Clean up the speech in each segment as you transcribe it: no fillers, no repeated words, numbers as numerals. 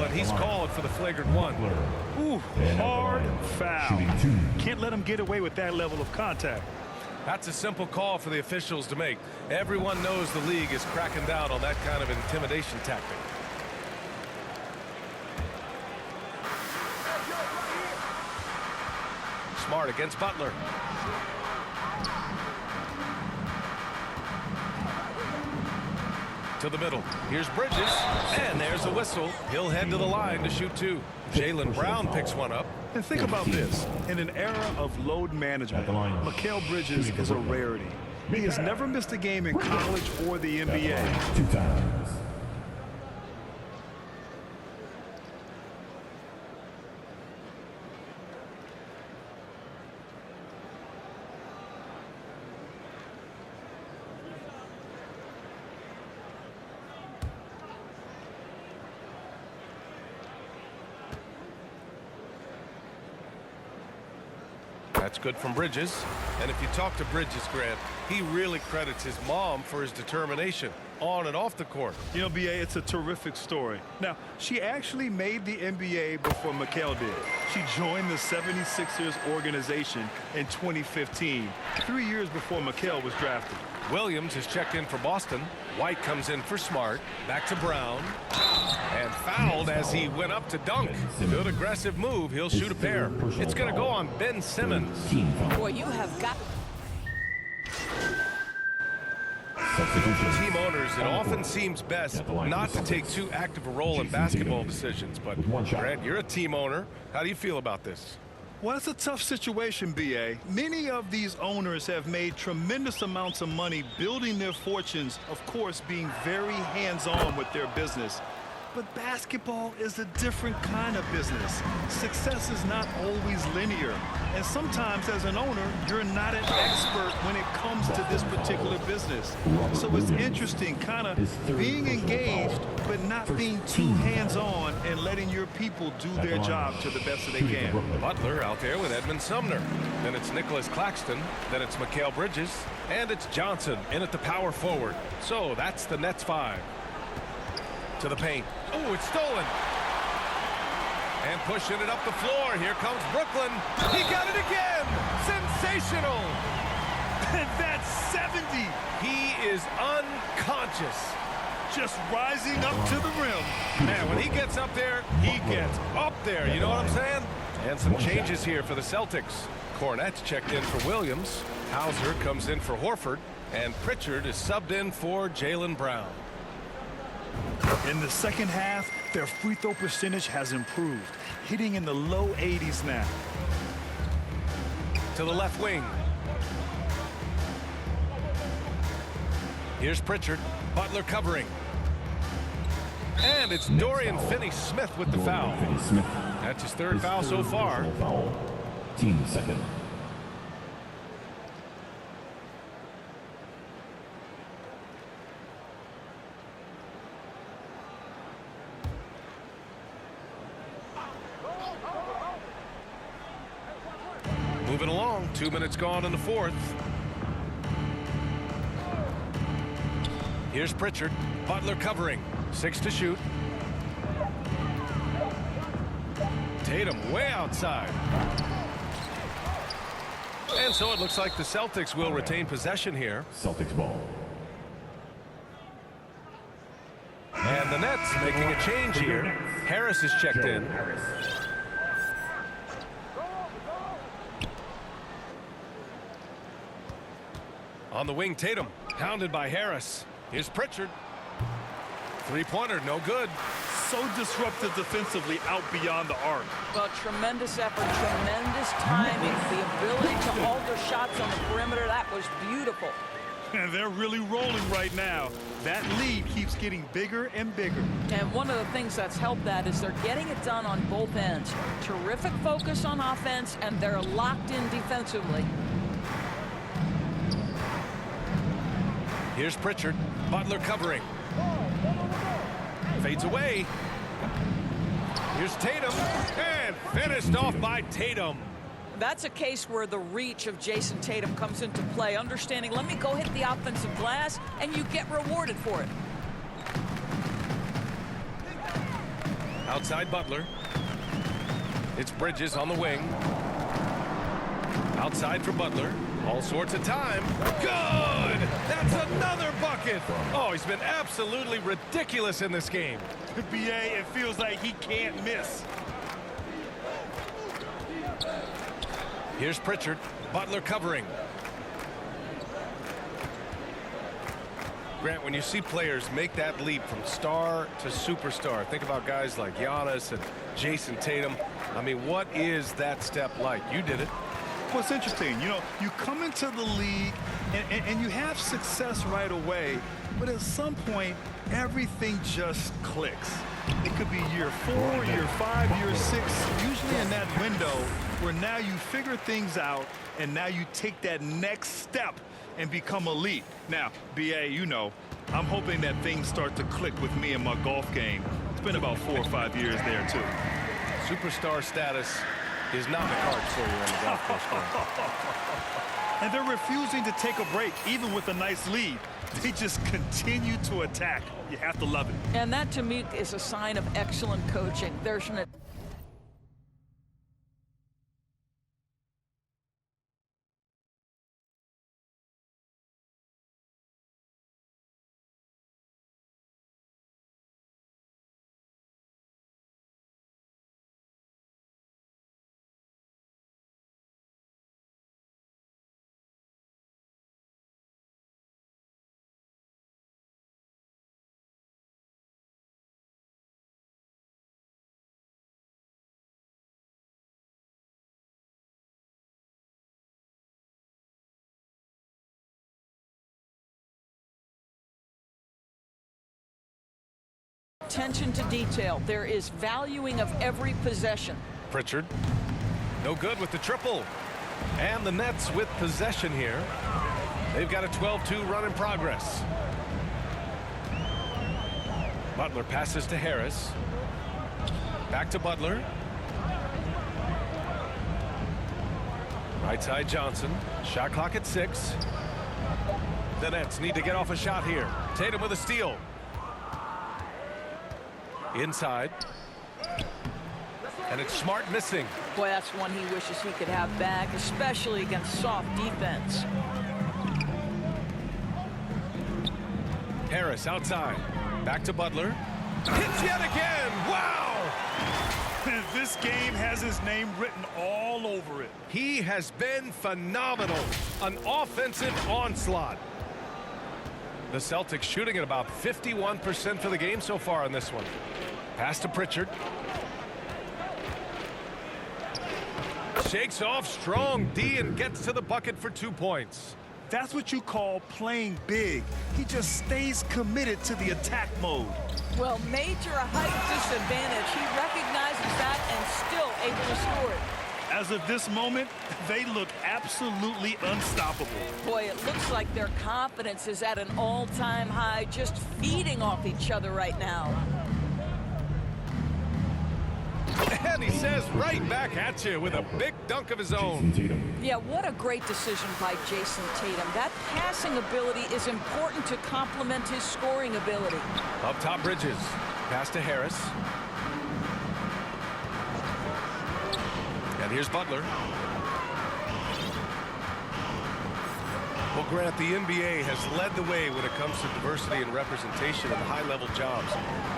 foul, and he's called for the flagrant one. Ooh, hard foul. Can't let him get away with that level of contact. That's a simple call for the officials to make. Everyone knows the league is cracking down on that kind of intimidation tactic. Smart against Butler. To the middle. Here's Bridges, and there's a whistle. He'll head to the line to shoot two. Jaylen Brown picks one up. And think about this. In an era of load management, Mikal Bridges is a rarity. He has never missed a game in college or the NBA. 2 times. That's good from Bridges. And if you talk to Bridges, Grant, he really credits his mom for his determination on and off the court. You know, B.A., it's a terrific story. Now, she actually made the NBA before Mikal did. She joined the 76ers organization in 2015, 3 years before Mikal was drafted. Williams is checked in for Boston. White comes in for Smart. Back to Brown. And fouled as he went up to dunk. Good aggressive move. He'll shoot a pair. It's going to go on Ben Simmons. Boy, you have got... Team owners, it often seems best not to take too active a role in basketball decisions. But, Grant, you're a team owner. How do you feel about this? Well, it's a tough situation, B.A. Many of these owners have made tremendous amounts of money building their fortunes, of course, being very hands-on with their business. But basketball is a different kind of business. Success is not always linear. And sometimes as an owner, you're not an expert when it comes to this particular business. So it's interesting kind of being engaged, but not being too hands-on and letting your people do their job to the best that they can. Butler out there with Edmund Sumner. Then it's Nicholas Claxton. Then it's Mikal Bridges. And it's Johnson in at the power forward. So that's the Nets 5. To the paint. Oh, it's stolen. And pushing it up the floor. Here comes Brooklyn. He got it again. Sensational. And that's 70. He is unconscious. Just rising up to the rim. Man, when he gets up there, he gets up there. You know what I'm saying? And some changes here for the Celtics. Cornette's checked in for Williams. Hauser comes in for Horford. And Pritchard is subbed in for Jaylen Brown. In the second half, their free throw percentage has improved, hitting in the low 80s now. To the left wing. Here's Pritchard. Butler covering. And it's Dorian Finney-Smith with the foul. That's his third foul so far. Team second. Moving along, 2 minutes gone in the fourth. Here's Pritchard. Butler covering. 6 to shoot. Tatum way outside. And so it looks like the Celtics will retain possession here. Celtics ball. And the Nets making a change here. Harris is checked in. On the wing, Tatum, hounded by Harris. Here's Pritchard. Three-pointer, no good. So disruptive defensively out beyond the arc. Well, tremendous effort, tremendous timing, the ability to alter shots on the perimeter. That was beautiful. And they're really rolling right now. That lead keeps getting bigger and bigger. And one of the things that's helped that is they're getting it done on both ends. Terrific focus on offense, and they're locked in defensively. Here's Pritchard. Butler covering. Fades away. Here's Tatum. And finished off by Tatum. That's a case where the reach of Jason Tatum comes into play. Understanding, let me go hit the offensive glass, and you get rewarded for it. Outside Butler. It's Bridges on the wing. Outside for Butler. All sorts of time. Good! That's another bucket! Oh, he's been absolutely ridiculous in this game. BA, it feels like he can't miss. Here's Pritchard. Butler covering. Grant, when you see players make that leap from star to superstar, think about guys like Giannis and Jason Tatum. I mean, what is that step like? You did it. Well, it's interesting. You know, you come into the league and you have success right away, but at some point, everything just clicks. It could be year 4, year 5, year 6, usually in that window where now you figure things out and now you take that next step and become elite. Now, BA, you know, I'm hoping that things start to click with me in my golf game. It's been about 4 or 5 years there, too. Superstar status is not the cards for you on the golf course. And they're refusing to take a break, even with a nice lead. They just continue to attack. You have to love it. And that, to me, is a sign of excellent coaching. There's an attention to detail. There is valuing of every possession. Pritchard, no good with the triple. And the Nets with possession here. They've got a 12-2 run in progress. Butler passes to Harris. Back to Butler. Right side Johnson. Shot clock at 6. The Nets need to get off a shot here. Tatum with a steal. Inside. And it's Smart missing. Boy, that's one he wishes he could have back, especially against soft defense. Harris outside. Back to Butler. Hits yet again. Wow! This game has his name written all over it. He has been phenomenal. An offensive onslaught. The Celtics shooting at about 51% for the game so far in this one. Pass to Pritchard. Shakes off strong D and gets to the bucket for 2 points. That's what you call playing big. He just stays committed to the attack mode. Well, major height disadvantage. He recognizes that and still able to score it. As of this moment, they look absolutely unstoppable. Boy, it looks like their confidence is at an all-time high, just feeding off each other right now. And he says right back at you with a big dunk of his own. Yeah, what a great decision by Jason Tatum. That passing ability is important to complement his scoring ability. Up top, Bridges. Pass to Harris. And here's Butler. Well, Grant, the NBA has led the way when it comes to diversity and representation in high-level jobs.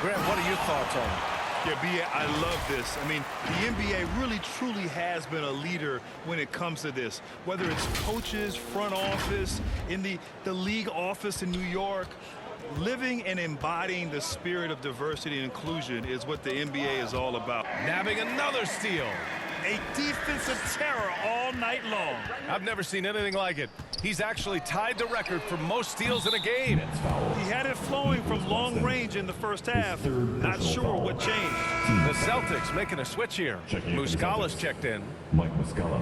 Grant, what are your thoughts on it? Yeah, BA, I love this. I mean, the NBA really truly has been a leader when it comes to this. Whether it's coaches, front office, in the league office in New York, living and embodying the spirit of diversity and inclusion is what the NBA is all about. Nabbing another steal. A defensive terror all night long. I've never seen anything like it. He's actually tied the record for most steals in a game. He had it flowing from long range in the first half. Not sure what changed. The Celtics making a switch here. Muscala's checked in. Mike Muscala.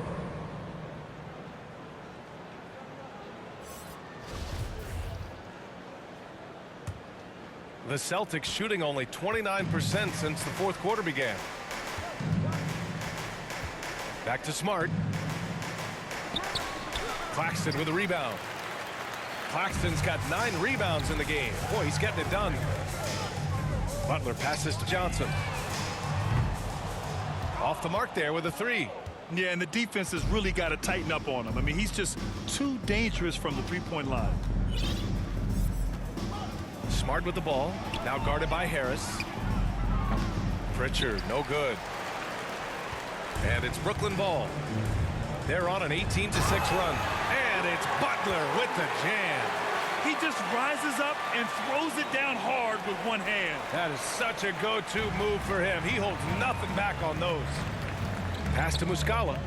The Celtics shooting only 29% since the fourth quarter began. Back to Smart. Claxton with a rebound. Claxton's got 9 rebounds in the game. Boy, he's getting it done. Butler passes to Johnson. Off the mark there with a three. Yeah, and the defense has really got to tighten up on him. I mean, he's just too dangerous from the three-point line. Smart with the ball. Now guarded by Harris. Pritchard, no good. And it's Brooklyn ball. They're on an 18-6 run. And it's Butler with the jam. He just rises up and throws it down hard with one hand. That is such a go-to move for him. He holds nothing back on those. Pass to Muscala.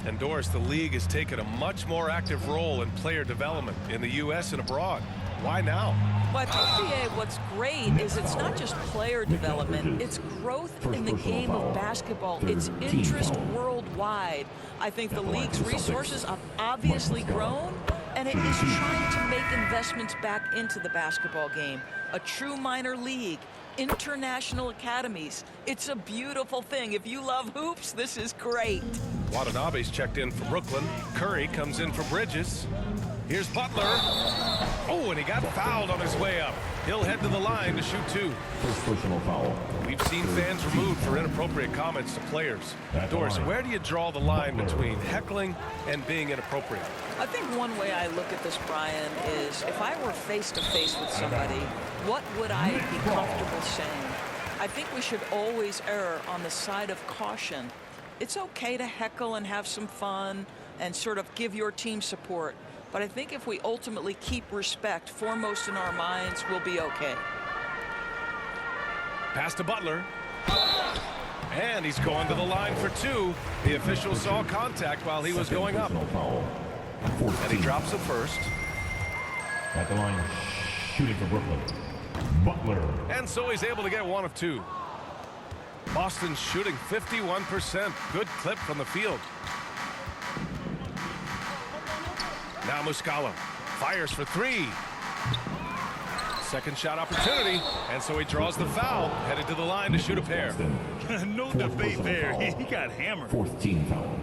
And Doris, the league has taken a much more active role in player development in the U.S. and abroad. Why now? Well, I think, BA, what's great is it's not just player development, it's growth in the game of basketball. It's interest worldwide. I think the league's resources have obviously grown, and it is trying to make investments back into the basketball game. A true minor league, international academies. It's a beautiful thing. If you love hoops, this is great. Watanabe's checked in for Brooklyn. Curry comes in for Bridges. Here's Butler. Oh, and he got fouled on his way up. He'll head to the line to shoot two. First personal foul. We've seen fans removed for inappropriate comments to players. Doris, where do you draw the line between heckling and being inappropriate? I think one way I look at this, Brian, is if I were face-to-face with somebody, what would I be comfortable saying? I think we should always err on the side of caution. It's okay to heckle and have some fun and sort of give your team support. But I think if we ultimately keep respect foremost in our minds, we'll be okay. Pass to Butler. And he's going to the line for two. The official saw contact while he was going up. And he drops the first. At the line, shooting for Brooklyn. Butler. And so he's able to get one of two. Boston's shooting 51%. Good clip from the field. Now Muscala fires for three. Second shot opportunity. And so he draws the foul. Headed to the line to shoot a pair. No debate there. He got hammered. Fourth team foul.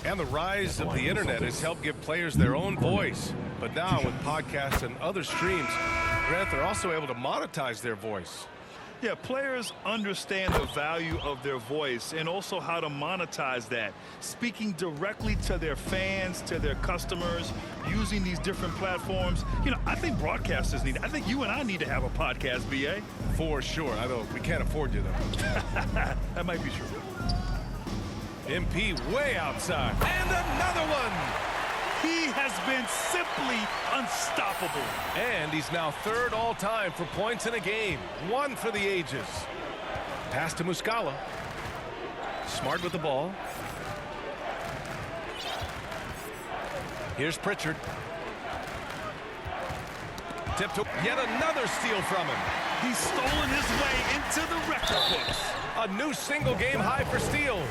And the rise of the internet has helped give players their own voice. But now with podcasts and other streams, Grant, they're also able to monetize their voice. Yeah, players understand the value of their voice and also how to monetize that. Speaking directly to their fans, to their customers, using these different platforms. You know, I think broadcasters need, I think you and I need to have a podcast, BA. For sure. I know we can't afford you, though. That might be true. MP way outside. And another one. He has been simply unstoppable. And he's now third all-time for points in a game. One for the ages. Pass to Muscala. Smart with the ball. Here's Pritchard. Tip to yet another steal from him. He's stolen his way into the record books. A new single-game high for steals.